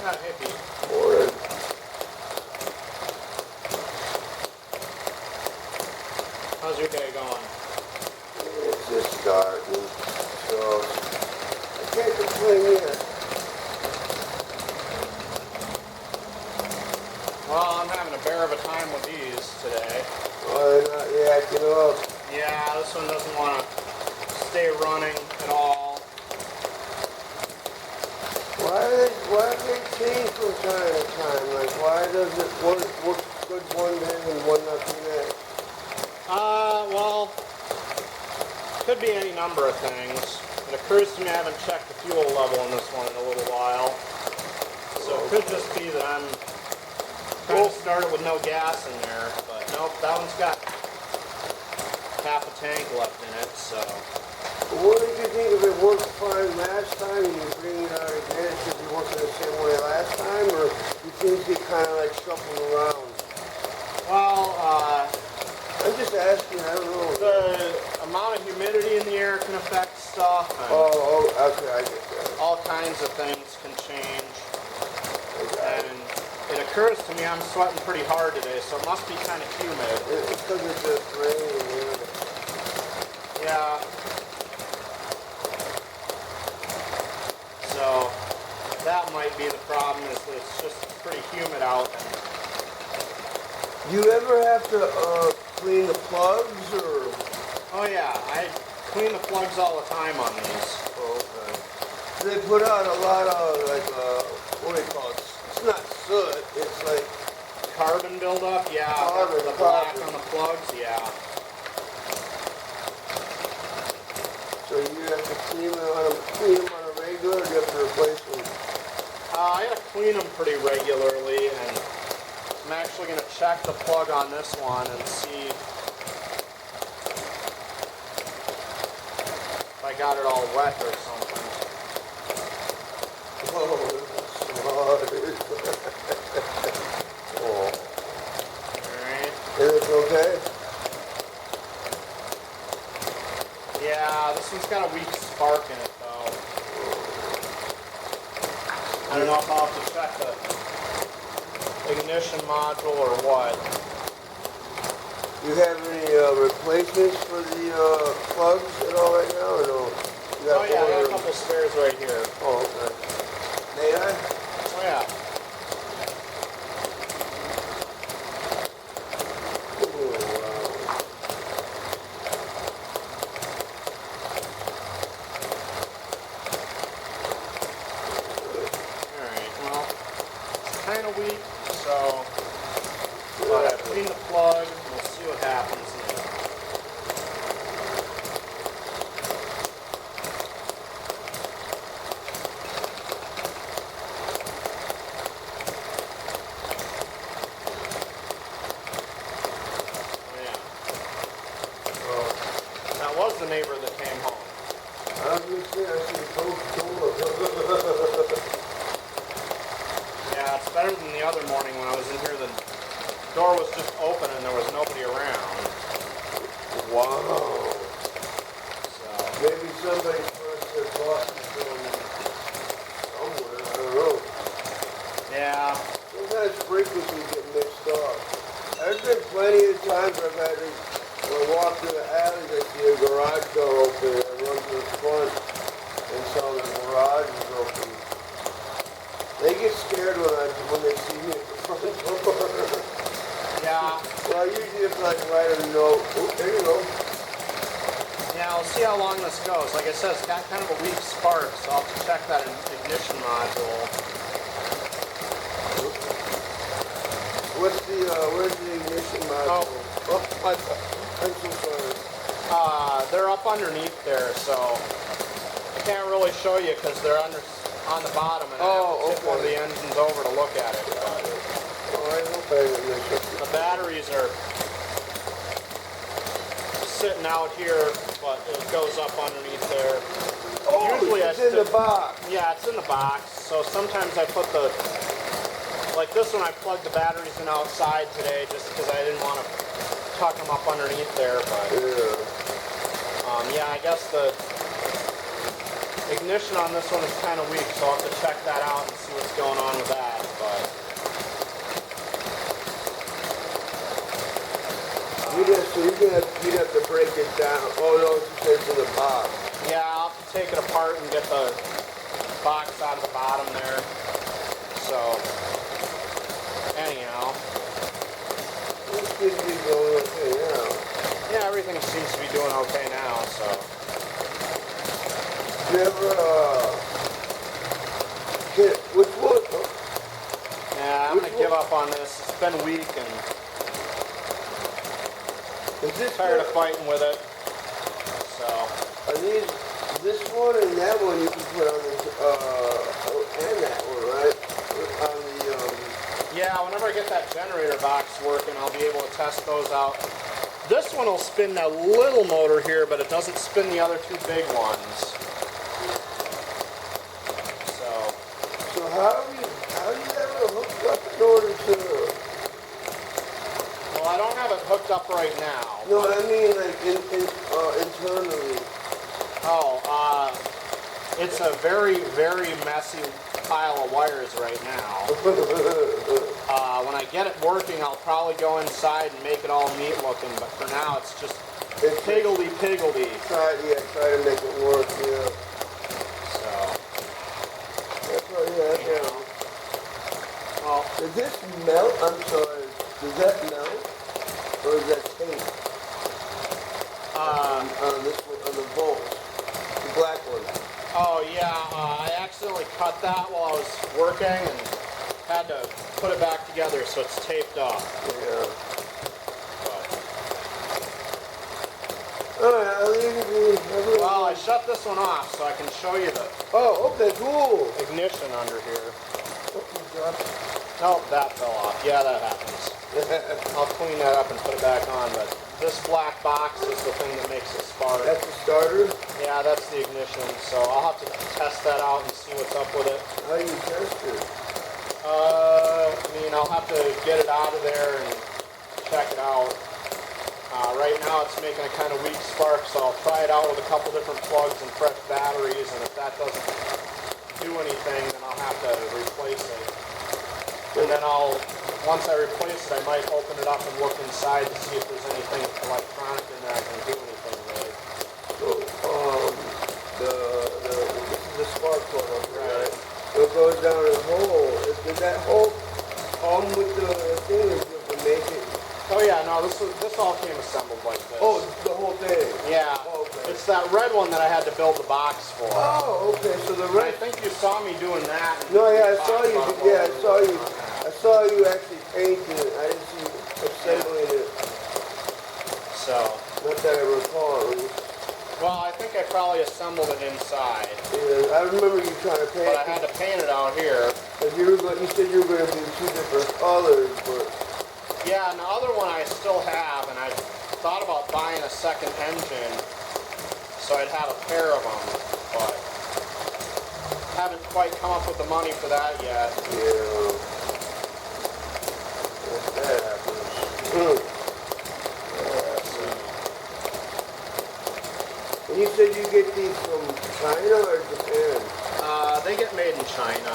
Hey, Pete. Morning. How's your day going? It's just starting, so I can't complain yet. Well, I'm having a bear of a time with these today. Oh, they're not yakking up. Yeah, this one doesn't want to stay running at all. Why do they change from time to time? Like, why does it work good one day and one not the next? Well, could be any number of things. It occurs to me I haven't checked the fuel level in this one in a little while. So it could just be that I'm trying to start it with no gas in there. But nope, that one's got half a tank left in it, so. What did you think of it worked fine last time and you bring it out again? It should be working the same way last time, or you things get kind of like shuffled around? Well, I'm just asking, I don't know. the amount of humidity in the air can affect stuff. And Okay, I get that. all kinds of things can change. Okay. And it occurs to me I'm sweating pretty hard today, so it must be kind of humid. It's because it's just raining, Yeah. So that might be the problem, is that it's just pretty humid out. Do you ever have to clean the plugs, or? Oh yeah, I clean the plugs all the time on these. Oh, okay. They put out a lot of, like, what do you call it? It's not soot, it's like Carbon buildup, yeah. Carbon, the black carbon. on the plugs, yeah. so you have to clean them on a regular, or you have to replace them? I gotta clean them pretty regularly, and I'm actually gonna check the plug on this one and see if I got it all wet or something. Oh, oh. Alright. Is it okay? Yeah, this one's got a weak spark in it though. I don't know if I'll have to check the ignition module or what. You have any replacements for the plugs at all right now, or no? You Oh yeah, I got a order- couple spares right here. Oh, okay. May I? Oh yeah. Oh, wow. Alright, well, it's kind of weak, so but I clean the plug, and we'll see what happens. That was the neighbor that came home. I was going to say, I should have told Yeah, it's better than the other morning when I was in here. The door was just open and there was nobody around. Wow. So, Maybe somebody first had bought it from somewhere, I don't know. yeah. Sometimes frequencies get mixed up. There's been plenty of times where I've had to, when I walk through the alleys, I see a garage door open, and I run to the front and tell the garage is open. They get scared when they see me at the front door. Yeah. So I usually just like write a note. Oh, there you go. Yeah, we'll see how long this goes. Like I said, it's got kind of a weak spark, so I'll have to check that ignition module. Where's the ignition module? Oh, I'm so sorry. They're up underneath there, so I can't really show you because they're on the bottom, and I have to tip one of the engines over to look at it. Alright, okay, ignition. The batteries are sitting out here, but it goes up underneath there. Oh, Usually it's in the box. Yeah, it's in the box. So sometimes I put like this one, I plugged the batteries in outside today just because I didn't want to tuck them up underneath there. But yeah, I guess the ignition on this one is kind of weak, so I'll have to check that out and see what's going on with that. so you'd have to break it down. Oh no, it's just in the box. Yeah, I'll have to take it apart and get the box out of the bottom there. So, anyhow. This should be going okay now. Yeah, everything seems to be doing okay now, so. You ever, which one? Yeah, I'm gonna give up on this. It's been weak and Is this tired of fighting with it. So. Are these, this one and that one you can put on the, and that one, right? On the, Yeah, whenever I get that generator box working, I'll be able to test those out. This one will spin that little motor here, but it doesn't spin the other two big ones. So how do you have it hooked up in order to? Well, I don't have it hooked up right now. No, I mean like internally. Oh, it's a very, very messy pile of wires right now. When I get it working, I'll probably go inside and make it all neat looking, but for now it's just higgledy-piggledy. Try to make it work, yeah. So, That's right, yeah. well, Does this melt? I'm sorry. Does that melt? Or is that tape? On this one, on the bolts. The black one. oh yeah, I accidentally cut that while I was working and had to put it back together so it's taped up. Yeah. But, Alright, I'll leave it be. well, I shut this one off so I can show you the Oh, okay, cool. ignition under here. Oh, you dropped it. Nope, that fell off. Yeah, that happens. I'll clean that up and put it back on, but this black box is the thing that makes it spark. That's the starter? Yeah, that's the ignition, so I'll have to test that out and see what's up with it. How do you test it? I mean, I'll have to get it out of there and check it out. Right now it's making a kind of weak spark, so I'll try it out with a couple different plugs and fresh batteries, and if that doesn't do anything, then I'll have to replace it. And then once I replace it, I might open it up and look inside to see if there's anything electronic in there I can do anything with. So, this is the spark plug, Right. So it goes down in the hole. Does that hole come with the thing, or do you have to make it? Oh yeah, no, this all came assembled like this. Oh, the whole thing? Yeah. Oh, okay. It's that red one that I had to build the box for. Oh, okay, so the I red... think you saw me doing that. No, yeah, I saw you. Talked about Yeah, I what saw we you. were working on I that. saw you actually painting it. I didn't see you assembling it. So, Not that I recall, at least. well, I think I probably assembled it inside, Yeah, I remember you trying to paint but I had to paint it out here. it. You said you were going to do two different colors, but... Yeah, and the other one I still have, and I thought about buying a second engine so I'd have a pair of them, but haven't quite come up with the money for that yet. Yeah. That happens. And you said you get these from China or Japan? They get made in China.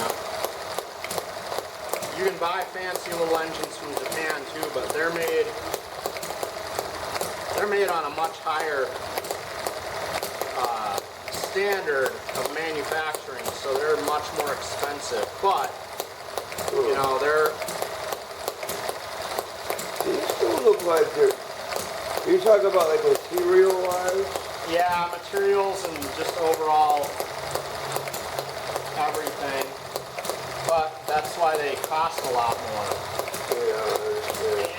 You can buy fancy little engines from Japan too, but they're made on a much higher standard of manufacturing, so they're much more expensive. But you know, These don't look like they're... You talk about like material-wise? yeah, materials and just overall everything. But that's why they cost a lot more. Yeah, I understand.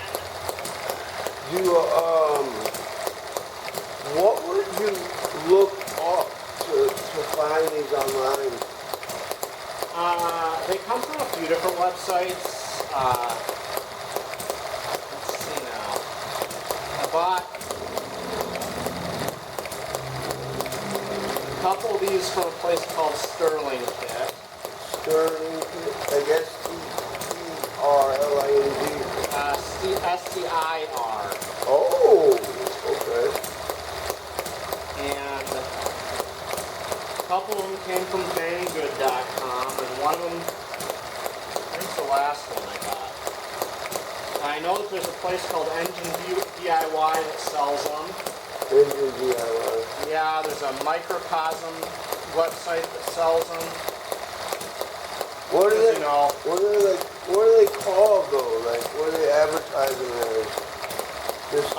What would you look up to find these online? They come from a few different websites. Let's see now. I bought a couple of these from a place called Sterling Kit. Sterling, I guess T-R-L-I-N-G. SCIR. Oh, okay. And a couple of them came from Banggood.com, and one of them, I think it's the last one I got. I know that there's a place called Engine DIY that sells them. Engine DIY. Yeah, there's a Microcosm website that sells them. What are they? You know, What are they called though? Like, what are they advertising as? Just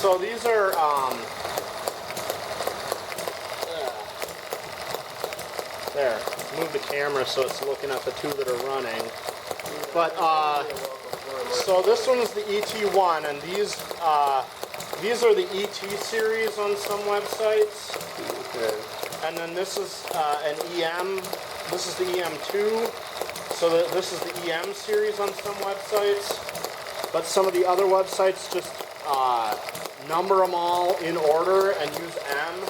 so these are there. Move the camera so it's looking at the two that are running. But so this one is the ET1, and these are the ET series on some websites. Okay. And then this is an EM. This is the EM2. So this is the EM series on some websites. But some of the other websites just number them all in order and use M.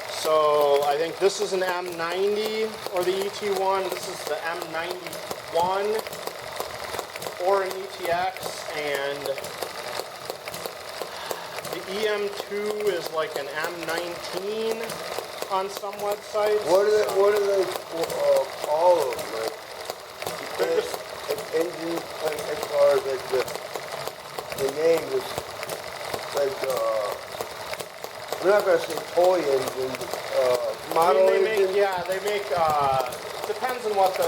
So I think this is an M90 or the ET1. This is the M91 or an ETX, and the EM2 is like an M19 on some websites. What do they call them? Like, They're just like engine, like as far as like the name is like we're not gonna say toy engine, model they engine. make depends on what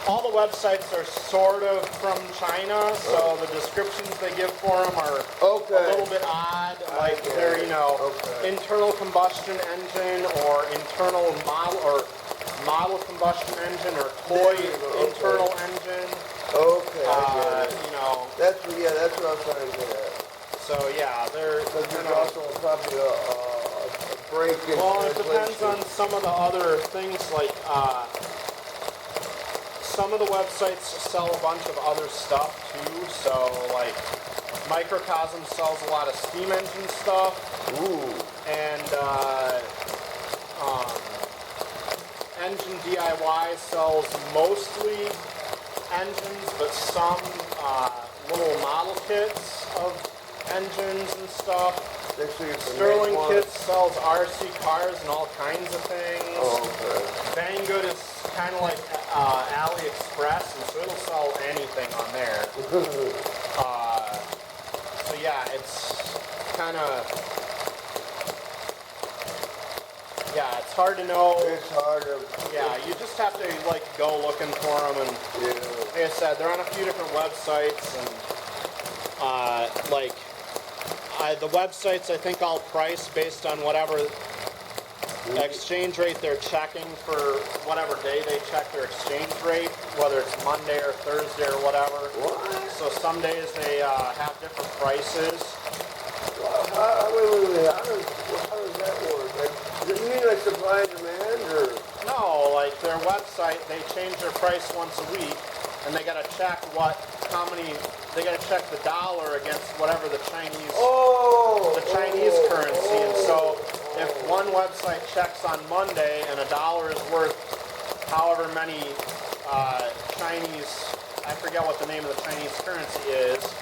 all the websites are sort of from China, so the descriptions they give for them are a little bit odd. Like they're, internal combustion engine or internal model combustion engine or toy internal engine. Okay. That's what I was trying to get at. So yeah, they're Because there's also probably a break in well, it depends translation. on some of the other things, like some of the websites sell a bunch of other stuff too. So like Microcosm sells a lot of steam engine stuff. Ooh. And Engine DIY sells mostly engines, but some little model kits of engines and stuff. Sterling Kits sells RC cars and all kinds of things. Oh, okay. Banggood is kind of like AliExpress, and so it'll sell anything on there. So yeah, it's kind of, it's hard to know. It's hard to. Yeah, you just have to like go looking for them, and like I said, they're on a few different websites, and the websites I think I'll price based on whatever exchange rate they're checking for whatever day they check their exchange rate, whether it's Monday or Thursday or whatever. What? So some days they have different prices. How does that work? Like, does it mean like supply and demand, or? No, like their website, they change their price once a week, and they gotta check they gotta check the dollar against whatever the Chinese currency. And so if one website checks on Monday and a dollar is worth however many Chinese, I forget what the name of the Chinese currency is,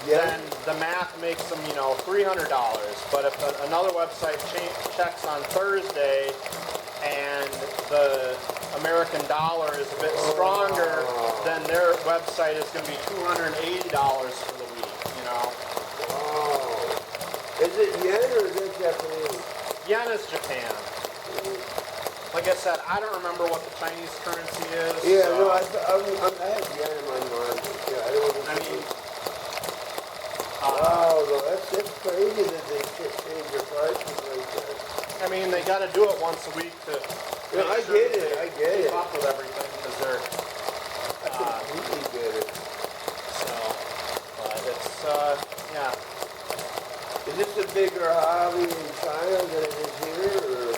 then the math makes them, $300. But if another website checks on Thursday and the American dollar is a bit stronger, then their website is going to be $280 for the week, Wow. Is it yen or is it Japanese? Yen is Japan. Like I said, I don't remember what the Chinese currency is. Yeah, so, no, I had yen in my mind. Yeah, wow, though, that's crazy that they change their prices like that. I mean, they got to do it once a week to I get it. keep up with everything, because they're I completely get it. so. But it's Is this a bigger hobby in China than it is here, or?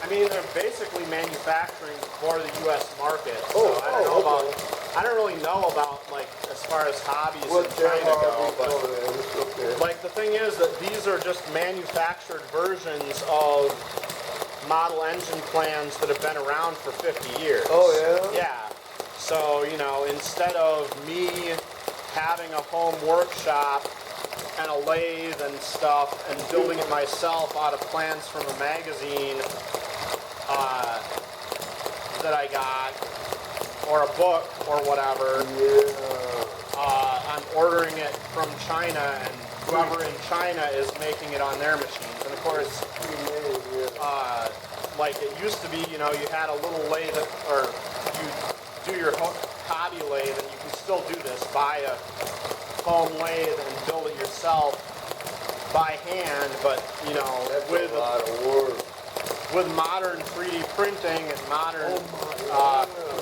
I mean, they're basically manufacturing for the U.S. market. So I don't really know about like as far as hobbies in China go, but like the thing is that these are just manufactured versions of model engine plans that have been around for 50 years. Oh yeah? Yeah. So, instead of me having a home workshop and a lathe and stuff and building it myself out of plans from a magazine that I got, or a book or whatever, Yeah. I'm ordering it from China, and whoever in China is making it on their machines. And of course, like it used to be, you know, you had a little lathe, or you do your hobby lathe, and you can still do this, buy a home lathe and build it yourself by hand, but you know, That's with a lot of work. with modern 3D printing and modern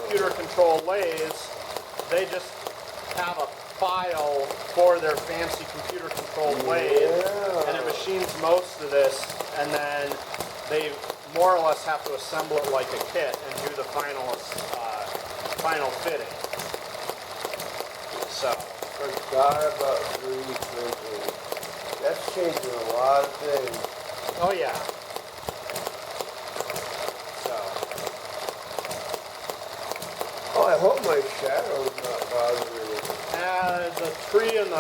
computer-controlled lathes, they just have a file for their fancy computer-controlled lathe, and it machines most of this, and then they more or less have to assemble it like a kit and do the final fitting. So, Forgot about 3D printing. That's changing a lot of things. oh yeah. So, Oh, I hope my shadow's not bothering me. the tree and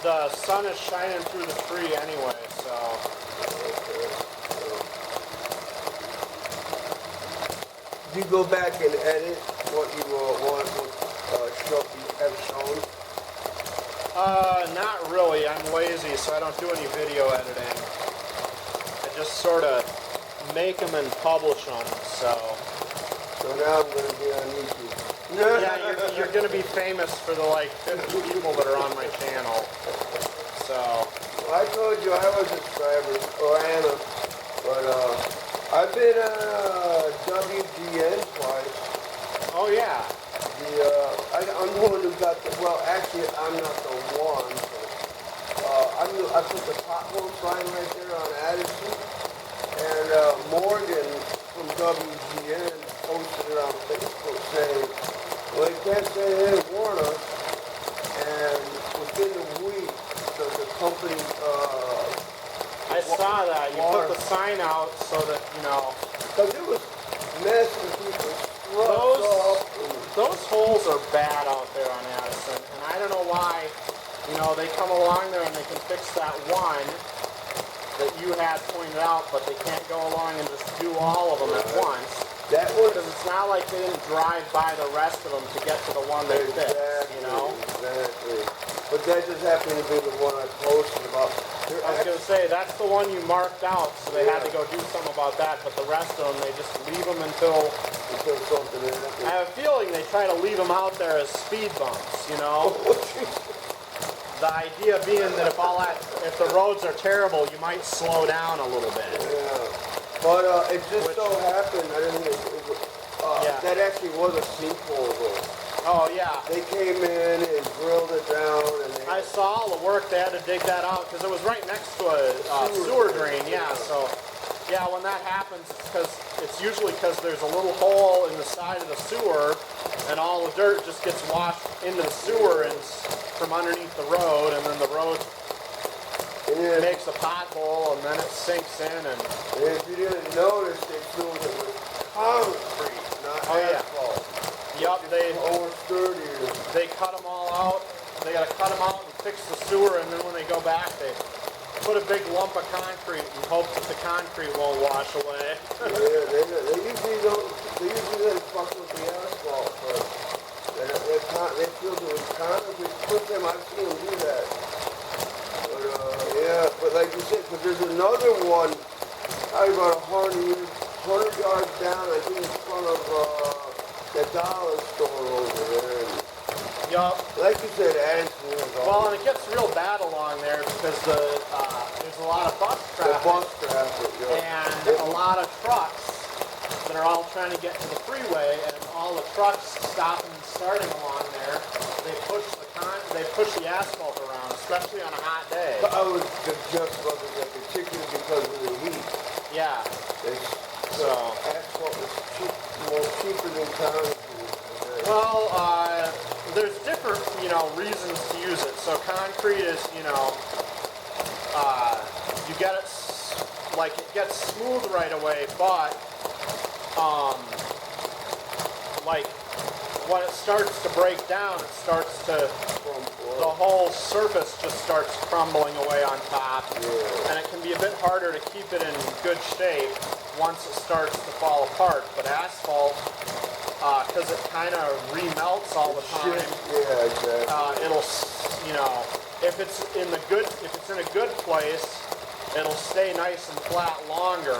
the sun is shining through the tree anyway, so. You go back and edit what you want to have shown. Not really. I'm lazy, so I don't do any video editing. I just sort of make them and publish them, so. So now I'm going to be on YouTube. Yeah, you're going to be famous for the like 50 people that are on my channel. So. Well, I told you I was a subscriber, or Anna, but I've been on WGN twice. Oh yeah. I'm the one who got the, well, actually, I'm not the one, but I put the pothole sign right there on Addison, and Morgan from WGN posted it on Facebook saying, well, they can't say they didn't warn us, and within a week, the company, I saw that. You put the sign out so that, you know. because it was messing people's trucks up. Those holes are bad out there on Addison, and I don't know why, you know, they come along there and they can fix that one that you had pointed out, but they can't go along and just do all of them at once. That was Because it's not like they didn't drive by the rest of them to get to the one they fixed, you know? Exactly. But that just happened to be the one I posted about. I was going to say, that's the one you marked out, so they had to go do something about that, but the rest of them, they just leave them until Something in I have a feeling they try to leave them out there as speed bumps, you know? The idea being that if the roads are terrible, you might slow down a little bit. Yeah. But it just so happened, I didn't that actually was a sinkhole though. Oh yeah. They came in and drilled it down and I saw all the work. They had to dig that out because it was right next to a sewer drain. Yeah, so yeah, when that happens, it's usually because there's a little hole in the side of the sewer, and all the dirt just gets washed into the sewer and from underneath the road, and then the road makes a pothole, and then it sinks in. And if you didn't notice, they filled it with concrete, not asphalt. Yep, Over 30 years. they cut them all out. They got to cut them out and fix the sewer, and then when they go back, they put a big lump of concrete and hope that the concrete won't wash away. Yeah, they usually don't. They usually don't fuck with the asphalt, but they filled it with concrete. First time I've seen them do that. But yeah, but like you said, because there's another one, probably about 100 yards down. I think in front of the dollar store over there. Yup. Like you said, Addison is Well, and it gets real bad along there because there's a lot of bus the traffic. bus traffic, yeah. And a lot of trucks that are all trying to get to the freeway, and all the trucks stopping and starting along there, they push the asphalt around, especially on a hot day. I was just about to get particularly because of the heat. Yeah. So asphalt is more cheaper than concrete. Well, there's different, reasons to use it. So concrete is, you get it, it gets smooth right away, but, when it starts to break down, it starts to, the whole surface just starts crumbling away on top. Yeah. And it can be a bit harder to keep it in good shape once it starts to fall apart. But asphalt, because it kind of remelts all the time. Yeah, exactly. It'll, you know, if it's in a good place, it'll stay nice and flat longer.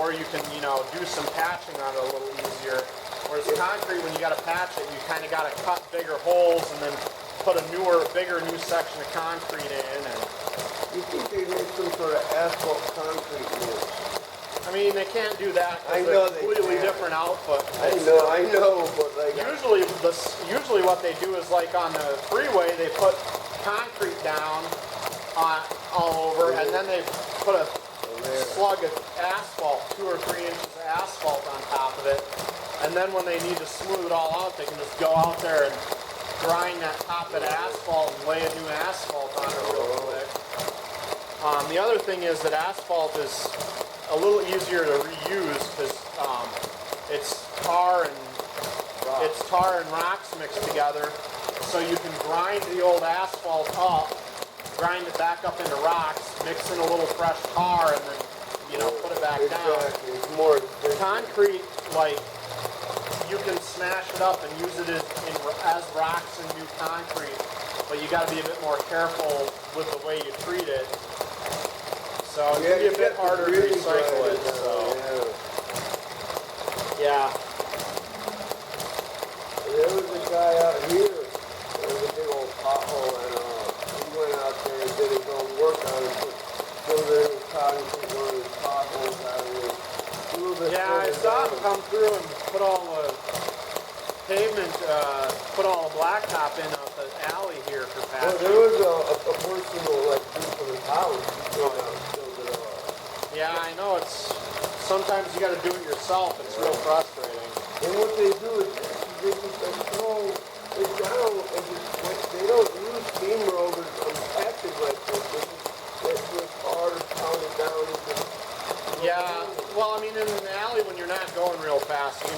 Or you can, you know, do some patching on it a little easier. Whereas concrete, when you got to patch it, you kind of got to cut bigger holes and then put a bigger new section of concrete in. And You think they make some sort of asphalt concrete mix? I mean, they can't do that I because know they're they completely can't. different output. I know, but like... Usually what they do is like on the freeway, they put concrete down all over, and then they put a slug of asphalt, 2 or 3 inches of asphalt on top of it. And then when they need to smooth it all out, they can just go out there and grind that top of the asphalt and lay a new asphalt on it real quick. The other thing is that asphalt is a little easier to reuse because it's tar and rocks mixed together. So you can grind the old asphalt up, grind it back up into rocks, mix in a little fresh tar, and then, you know, put it back down. Exactly. It's more efficient. Concrete, like, you can smash it up and use it as rocks and new concrete, but you got to be a bit more careful with the way you treat it. So it can be a bit harder to recycle it. So yeah. There was a guy out here. There was a big old pothole, and he went out there and did his own work on it. Filled in his concrete, one of his potholes out of it. A little bit Yeah, I saw him come through and put all the pavement, put all the blacktop in up the alley here for Well, patching. there was a person who like do from his house. He came out and filled it all. Yeah, I know. It's sometimes you got to do it yourself. It's real frustrating. And what they do is they just like throw it down and they don't use steamrollers on patches like this. They just hard pound it down. Yeah. Well, I mean, in an alley when you're not going real fast, you